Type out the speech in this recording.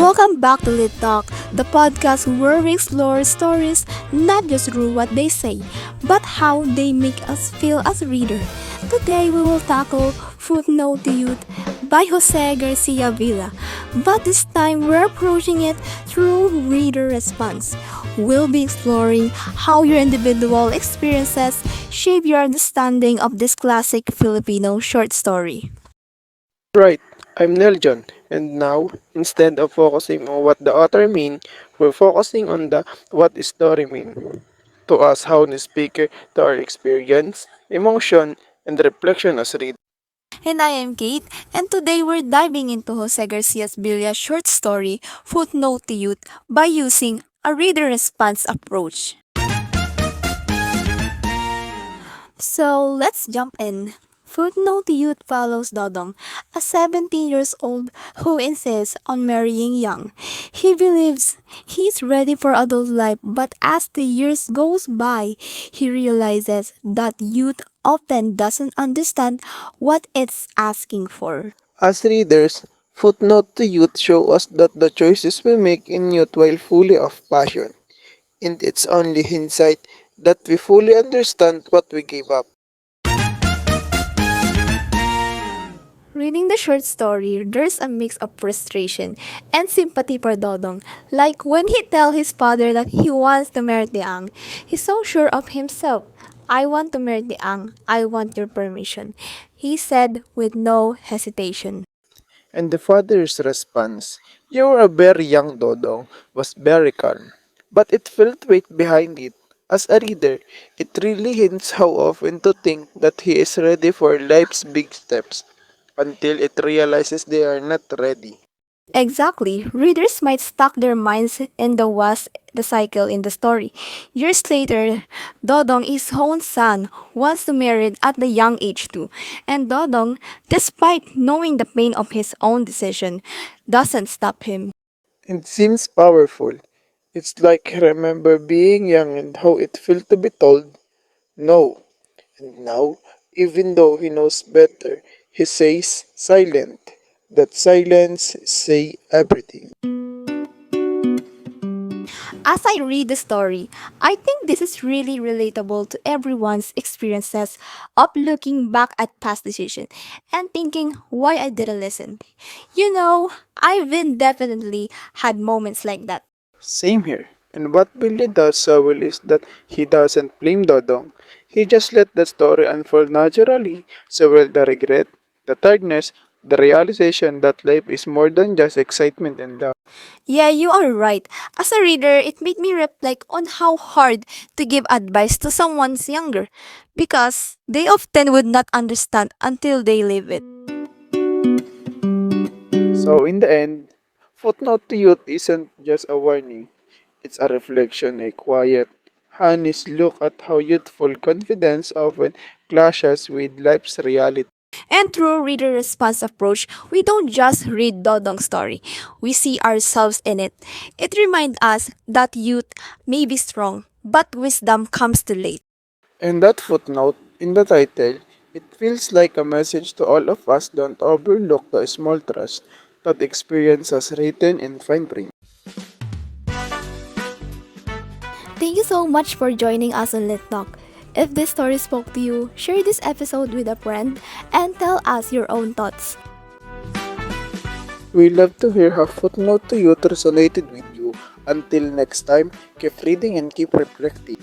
Welcome back to Lit Talk, the podcast where we explore stories not just through what they say, but how they make us feel as a reader. Today we will tackle Footnote to Youth by José Garcia Villa, but this time we're approaching it through reader response. We'll be exploring how your individual experiences shape your understanding of this classic Filipino short story. Right, I'm Neljon, and now, instead of focusing on what the author mean, we're focusing on the what the story mean. To us how the speaker to our experience, emotion, and reflection as reader. And I am Kate, and today we're diving into Jose Garcia's Villa short story, Footnote to Youth, by using a reader response approach. So let's jump in. Footnote to Youth follows Dodong, a 17 years old who insists on marrying young. He believes he's ready for adult life, but as the years goes by, he realizes that youth often doesn't understand what it's asking for. As readers, footnote to youth show us that the choices we make in youth while fully of passion, and it's only hindsight that we fully understand what we gave up. Reading the short story, there's a mix of frustration and sympathy for Dodong. Like when he tells his father that he wants to marry Tiang, he's so sure of himself. I want to marry Tiang. I want your permission. He said with no hesitation. And the father's response, "You were a very young Dodong," was very calm. But it felt weight behind it. As a reader, it really hints how often to think that he is ready for life's big steps until it realizes they are not ready. Exactly. Readers might stuck their minds in the cycle in the story. Years later, Dodong, his own son, wants to marry at the young age too. And Dodong, despite knowing the pain of his own decision, doesn't stop him. It seems powerful. It's like he remember being young and how it felt to be told no. And now, even though he knows better, he says silent. That silence say everything. As I read the story, I think this is really relatable to everyone's experiences of looking back at past decisions and thinking why I didn't listen. You know, I've been definitely had moments like that. Same here. And what Billy does so well is that he doesn't blame Dodong. He just let the story unfold naturally. So will the regret, the tiredness, the realization that life is more than just excitement and love. Yeah, you are right. As a reader, it made me reflect on how hard to give advice to someone's younger because they often would not understand until they live it. So in the end, footnote to youth isn't just a warning. It's a reflection, a quiet, honest look at how youthful confidence often clashes with life's reality. And through reader response approach, we don't just read Dodong's story. We see ourselves in it. It reminds us that youth may be strong, but wisdom comes too late. And that footnote in the title, it feels like a message to all of us: don't overlook the small trust that experience has written in fine print. Thank you so much for joining us on Lit Talk. If this story spoke to you, share this episode with a friend and tell us your own thoughts. We love to hear how footnote to youth resonated with you. Until next time, keep reading and keep reflecting.